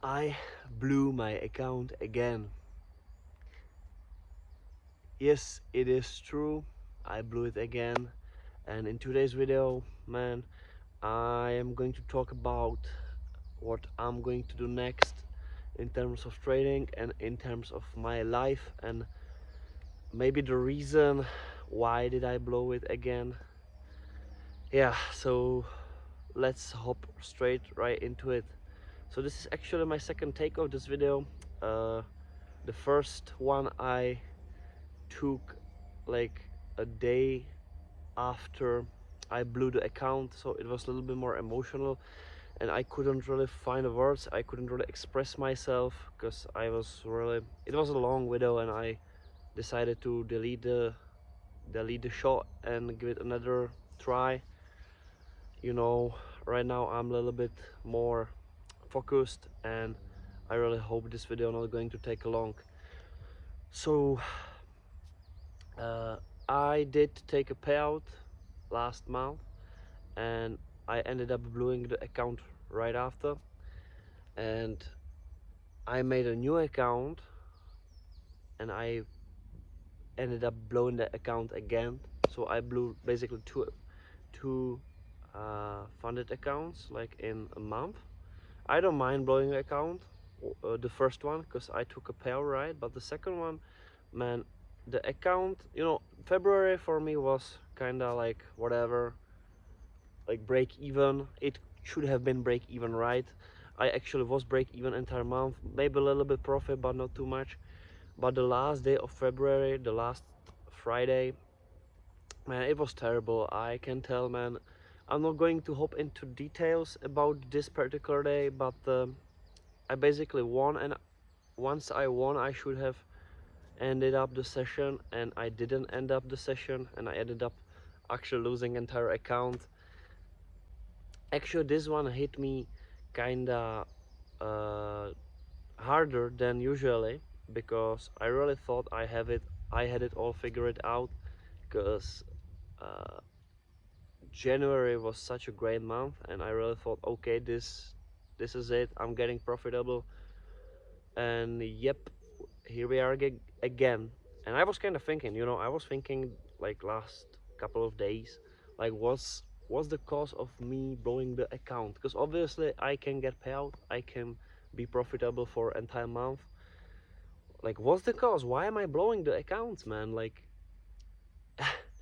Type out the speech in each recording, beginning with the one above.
I blew my account again. Yes, it is true. I blew it again. And in today's video, man, I am going to talk about what I'm going to do next in terms of trading and in terms of my life, and maybe the reason why did I blow it again. Yeah, so let's hop straight right into it. So this is actually my second take of this video. The first one I took like a day after I blew the account, so it was a little bit more emotional and I couldn't really find the words. I couldn't really express myself because it was a long video, and I decided to delete the shot and give it another try. You know, right now I'm a little bit more focused, and I really hope this video not going to take long. So uh, I did take a payout last month, and I ended up blowing the account right after, and I made a new account and I ended up blowing the account again. So I blew basically two funded accounts like in a month. I don't mind blowing the account, the first one, because I took a payout, right? But the second one, man, the account, February for me was kind of like whatever, like break even. It should have been break even, right? I actually was break even entire month, maybe a little bit profit, but not too much. But the last day of February, the last Friday, man, it was terrible. I can tell, man. I'm not going to hop into details about this particular day, but I basically won, and once I won, I should have ended up the session, and I didn't end up the session, and I ended up actually losing entire account. Actually, this one hit me kinda uh, harder than usually, because I really thought I had it all figured out, because uh, January was such a great month, and I really thought, okay, this is it. I'm getting profitable, and yep, here we are again. And I was kind of thinking, I was thinking like last couple of days, like what's the cause of me blowing the account? Because obviously I can get payout, I can be profitable for entire month. Like, what's the cause? Why am I blowing the accounts, man? Like,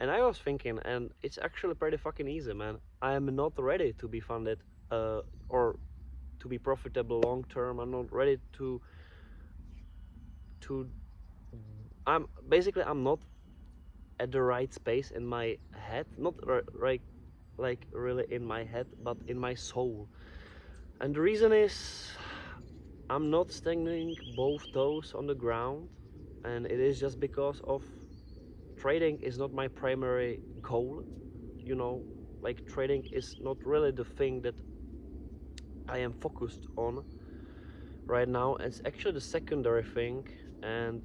and I was thinking, and it's actually pretty fucking easy, man. I am not ready to be funded, or to be profitable long term. I'm not ready to I'm not at the right space in my head, not right, like really in my head, but in my soul. And the reason is I'm not standing both toes on the ground, and it is just because of trading is not my primary goal. you know like, trading is not really the thing that I am focused on right now. It's actually the secondary thing, and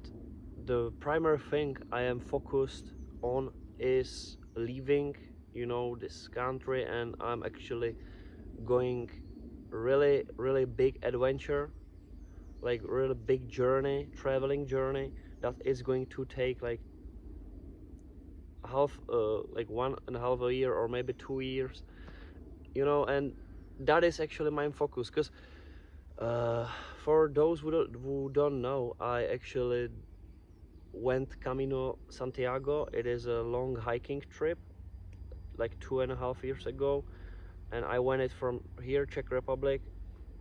the primary thing I am focused on is leaving, this country, and I'm actually going really big adventure, like really big journey, traveling journey, that is going to take like like 1.5 a year or maybe 2 years, and that is actually my focus. Because uh, for those who don't know, I actually went Camino Santiago. It is a long hiking trip, like 2.5 years ago, and I went it from here, Czech Republic,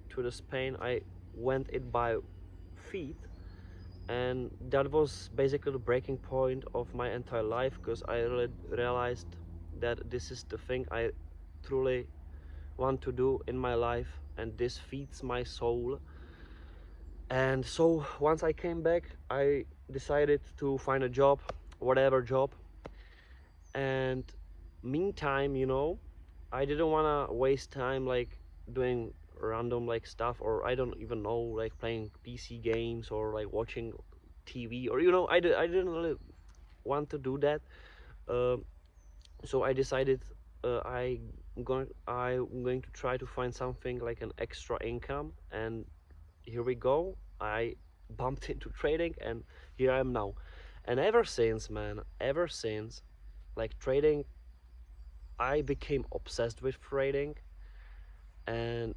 to the Spain. I went it by feet, and that was basically the breaking point of my entire life, because I really realized that this is the thing I truly want to do in my life, and this feeds my soul. And so once I came back, I decided to find a job, whatever job. And meantime, I didn't want to waste time like doing random like stuff, or I don't even know, like playing PC games or like watching TV, or I didn't really want to do that. um, so I decided, I'm going to try to find something like an extra income. And here we go. I bumped into trading, and here I am now. And ever since, man, ever since, like trading, I became obsessed with trading. And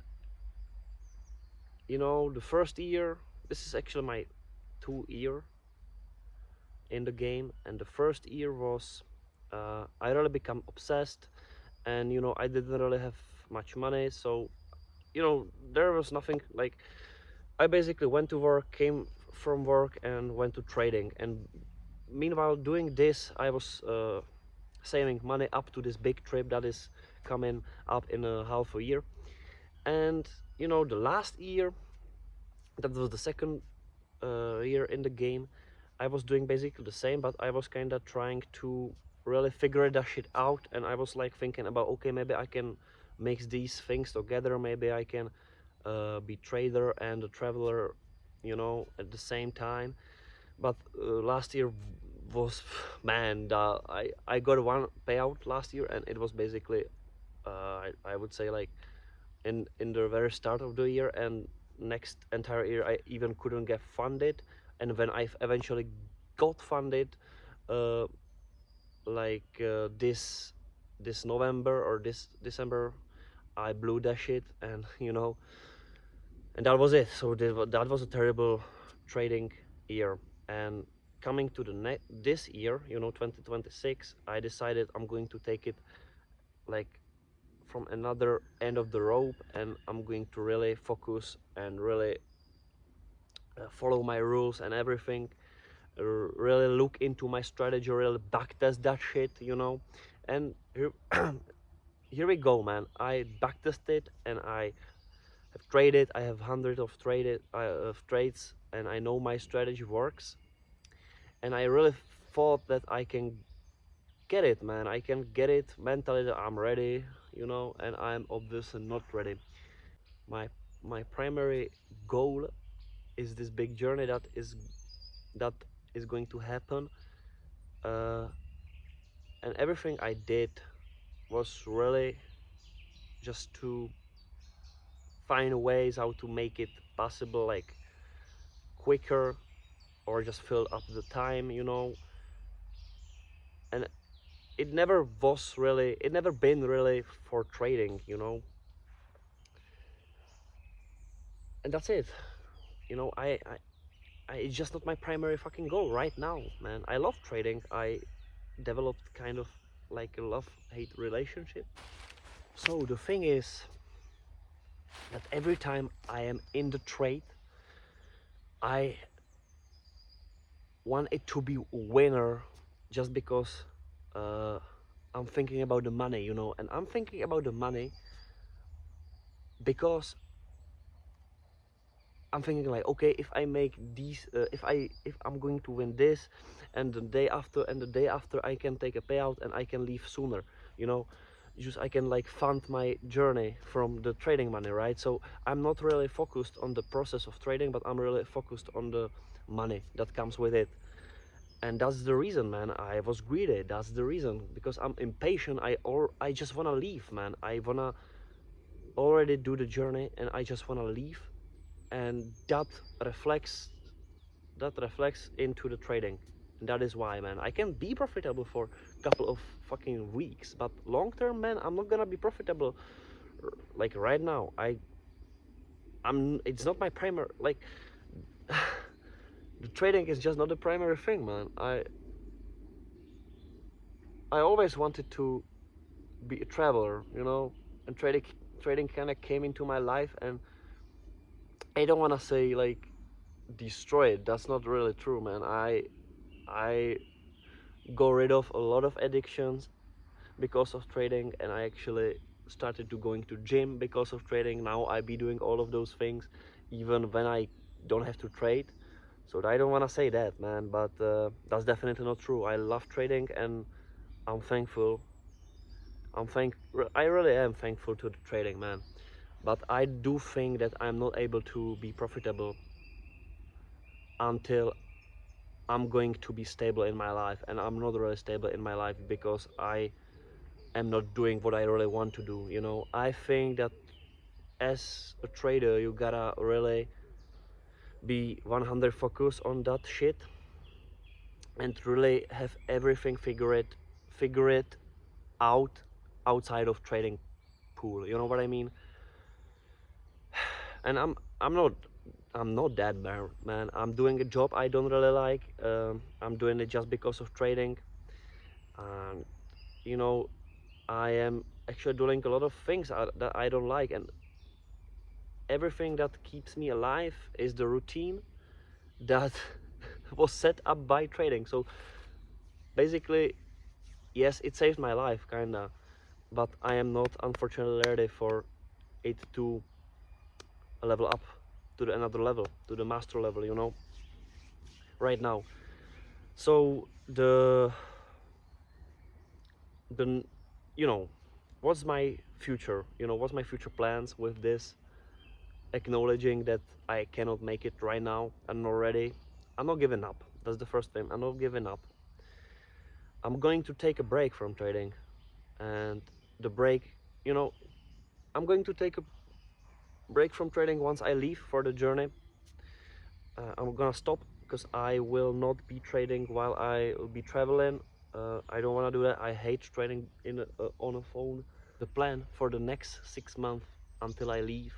the first year, this is actually my 2 year in the game, and the first year was I really become obsessed, and I didn't really have much money, so there was nothing like. I basically went to work, came from work, and went to trading. And meanwhile, doing this, I was saving money up to this big trip that is coming up in a half a year. And the last year, that was the second year in the game, I was doing basically the same, but I was kind of trying to really figure that shit out. And I was like thinking about, okay, maybe I can mix these things together. Maybe I can be trader and a traveler, at the same time. But last year was, man, I got one payout last year, and it was basically, I would say, like in the very start of the year, and next entire year I even couldn't get funded. And when I eventually got funded, uh, this November or this December, I blew that shit, and and that was it. So that was a terrible trading year. And coming to this year, 2026, I decided I'm going to take it like from another end of the rope, and I'm going to really focus and really follow my rules and everything. Really look into my strategy, really backtest that shit, And here we go, man. I backtested, and I have traded. I have hundreds of trades, and I know my strategy works. And I really thought that I can get it, man. I can get it mentally. That I'm ready, and I'm obviously not ready. My my primary goal is this big journey that is going to happen. Uh, and everything I did was really just to find ways how to make it possible, like quicker, or just fill up the time, and it never been really for trading, and that's it. It's just not my primary fucking goal right now, man. I love trading. I developed kind of like a love-hate relationship. So the thing is that every time I am in the trade, I want it to be winner, just because uh, I'm thinking about the money, and I'm thinking about the money because I'm thinking like, okay, if I make these, if I'm going to win this, and the day after I can take a payout and I can leave sooner, you know, just I can like fund my journey from the trading money, right? So I'm not really focused on the process of trading, but I'm really focused on the money that comes with it. And that's the reason, man. I was greedy. That's the reason, because I'm impatient. I just wanna leave, man. I wanna already do the journey, and I just wanna leave. And reflects that reflects into the trading. And that is why, man, I can be profitable for a couple of fucking weeks, but long term, man, I'm not gonna be profitable. Like right now, I'm it's not my primary, like the trading is just not the primary thing, man. I always wanted to be a traveler, and trading kind of came into my life. And I don't want to say like destroy it. That's not really true, man. I got rid of a lot of addictions because of trading, and I actually started to going to gym because of trading. Now I be doing all of those things even when I don't have to trade. So I don't want to say that, man, but that's definitely not true. I love trading, and I'm thankful. I really am thankful to the trading, man. But I do think that I'm not able to be profitable until I'm going to be stable in my life. And I'm not really stable in my life because I am not doing what I really want to do. I think that as a trader, you gotta really be 100 focus on that shit and really have everything figure it out outside of trading pool. You know what I mean? And I'm not that bad, man. I'm doing a job I don't really like. I'm doing it just because of trading, and you know, I am actually doing a lot of things that I don't like, and everything that keeps me alive is the routine that was set up by trading. So basically, yes, it saved my life, kinda, but I am not unfortunately ready for it to level up to another level, to the master level, right now. So the you know what's my future, what's my future plans with this, acknowledging that I cannot make it right now and already. I'm not giving up. That's the first thing. I'm not giving up. I'm going to take a break from trading, and the break, you know I'm going to take a break from trading once I leave for the journey. I'm gonna stop because I will not be trading while I will be traveling. I don't want to do that. I hate trading on a phone. The plan for the next 6 months until I leave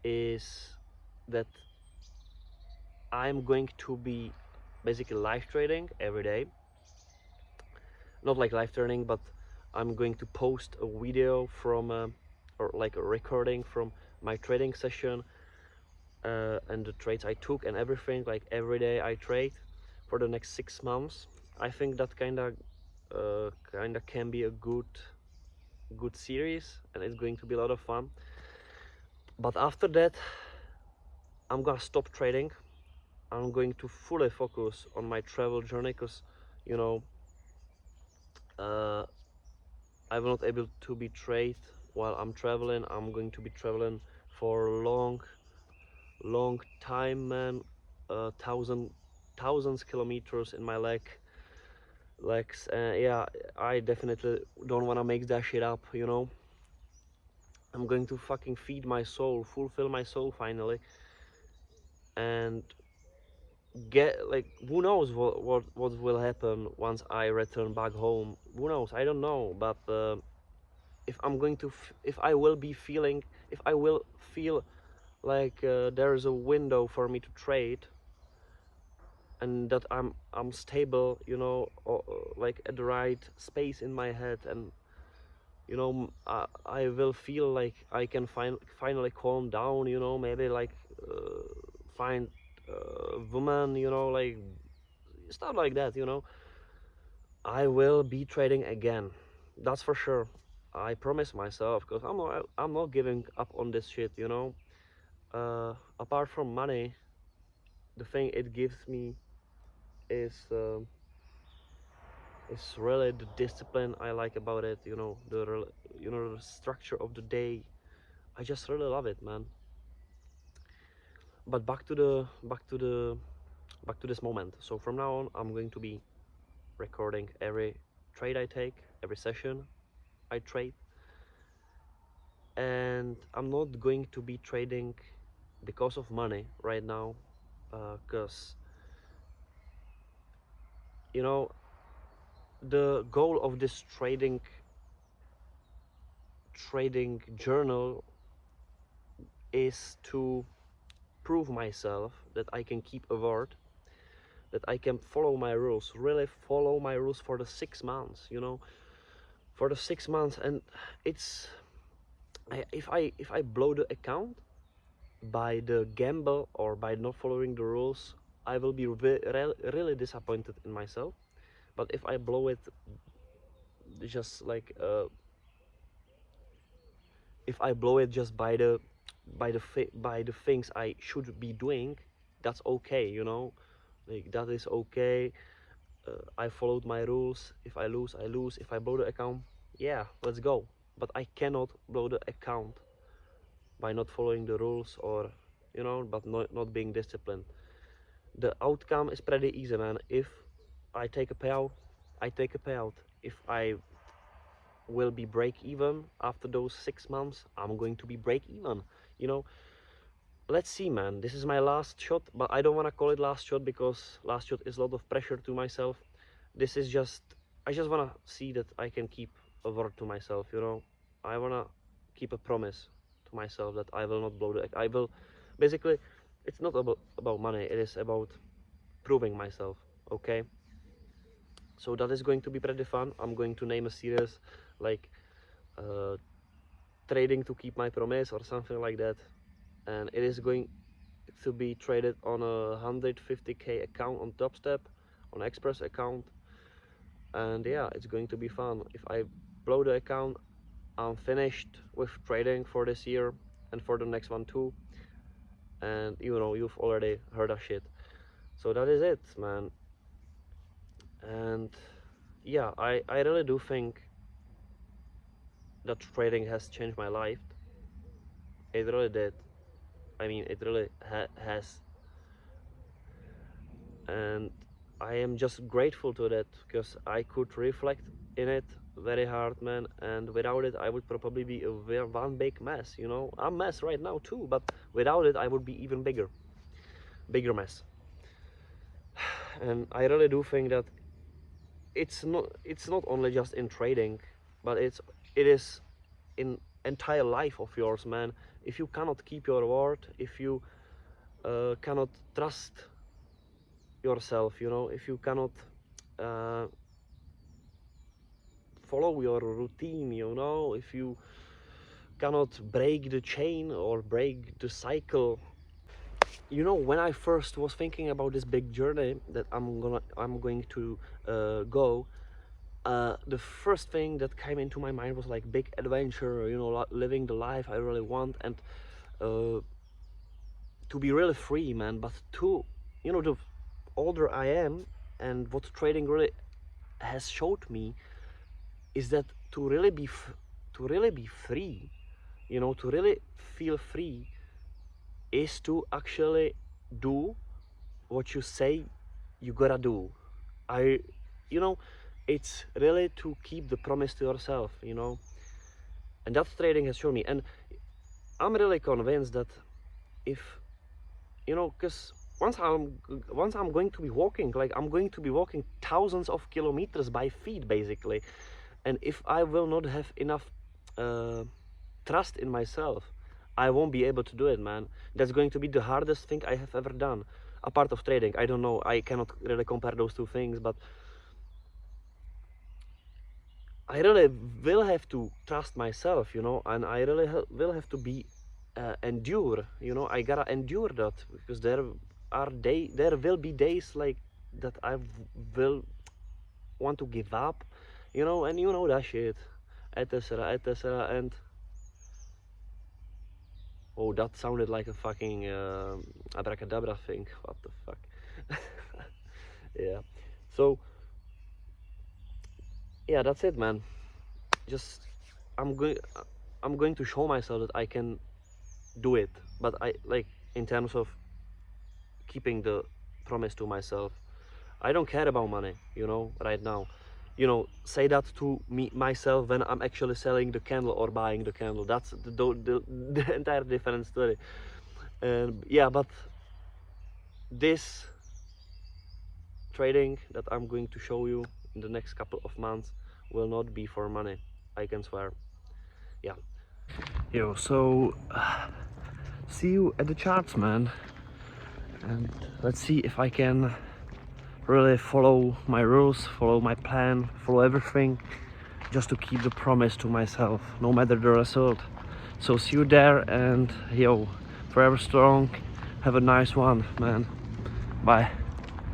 is that I'm going to be basically live trading every day. Not like live trading, but I'm going to post a video from or like a recording from my trading session, and the trades I took and everything. Like every day I trade for the next 6 months. I think that kinda can be a good series, and it's going to be a lot of fun. But after that, I'm gonna stop trading. I'm going to fully focus on my travel journey, because you know uh, I will not able to be trade while I'm traveling. I'm going to be traveling for a long time, man. Thousands kilometers in my legs. Yeah, I definitely don't want to make that shit up. I'm going to fucking feed my soul, fulfill my soul finally, and get, like, who knows what will happen once I return back home. Who knows? I don't know, but if I'm going to if I will be feeling, if I will feel like there is a window for me to trade, and that I'm stable, or, like at the right space in my head, and I will feel like I can finally calm down, maybe like find a woman, like stuff like that. I will be trading again, that's for sure. I promise myself, because I'm not giving up on this shit. Apart from money, the thing it gives me is really the discipline I like about it. The structure of the day. I just really love it, man. But back to this moment. So from now on, I'm going to be recording every trade I take, every session I trade, and I'm not going to be trading because of money right now, because you know the goal of this trading journal is to prove myself that I can keep a word, that I can follow my rules, really follow my rules for the 6 months, for the 6 months. And it's if I blow the account by the gamble or by not following the rules, I will be really disappointed in myself. But if I blow it, just like if I blow it just by the things I should be doing, that's okay, like that is okay. I followed my rules. If I lose, I lose. If I blow the account, yeah, let's go. But I cannot blow the account by not following the rules, or but not being disciplined. The outcome is pretty easy, man. If I take a payout, I take a payout. If I will be break even after those 6 months, I'm going to be break even. You know, let's see, man. This is my last shot, but I don't want to call it last shot because last shot is a lot of pressure to myself. This is just, I just want to see that I can keep a word to myself, you know. I want to keep a promise to myself that I will not blow the, I will, basically, it's not about money, it is about proving myself, okay? So that is going to be pretty fun. I'm going to name a series like uh, trading to keep my promise or something like that, and it is going to be traded on a 150k account on Topstep, on Express account, and yeah, it's going to be fun. If I blow the account, I'm finished with trading for this year and for the next one too, and you know, you've already heard of shit. So that is it, man. And yeah, I really do think that trading has changed my life. It really did. I mean, it really has, and I am just grateful to that because I could reflect in it very hard, man. And without it, I would probably be a one big mess. You know, I'm a mess right now too, but without it, I would be even bigger mess. And I really do think that it's not only just in trading, but it is in entire life of yours, man. If you cannot keep your word, if you cannot trust yourself, you know, if you cannot uh, follow your routine, you know, if you cannot break the chain or break the cycle. You know, when I first was thinking about this big journey that I'm going to go, the first thing that came into my mind was like big adventure, you know, living the life I really want, and uh, to be really free, man. But you know, the older I am, and what trading really has showed me is that to really be free, you know, to really feel free is to actually do what you say you gotta do. I you know, it's really to keep the promise to yourself, you know. And that trading has shown me, and I'm really convinced that if, you know, because once I'm going to be walking, like I'm going to be walking thousands of kilometers by feet basically, and if I will not have enough trust in myself, I won't be able to do it, man. That's going to be the hardest thing I have ever done, apart of trading. I don't know, I cannot really compare those two things, but I really will have to trust myself, you know, and I really will have to be endure, you know. I gotta endure that because there will be days like that I will want to give up, you know, and you know that shit, etc., etc. And oh, that sounded like a fucking abracadabra thing. What the fuck? Yeah. So yeah, that's it, man. Just I'm going I'm going to show myself that I can do it, but I like in terms of keeping the promise to myself. I don't care about money, you know, right now. You know, say that to me myself when I'm actually selling the candle or buying the candle. That's the entire different story. And yeah, but this trading that I'm going to show you in the next couple of months will not be for money, I can swear. Yeah. Yo, so see you at the charts, man. And let's see if I can really follow my rules, follow my plan, follow everything, just to keep the promise to myself, no matter the result. So see you there, and yo, forever strong. Have a nice one, man. Bye.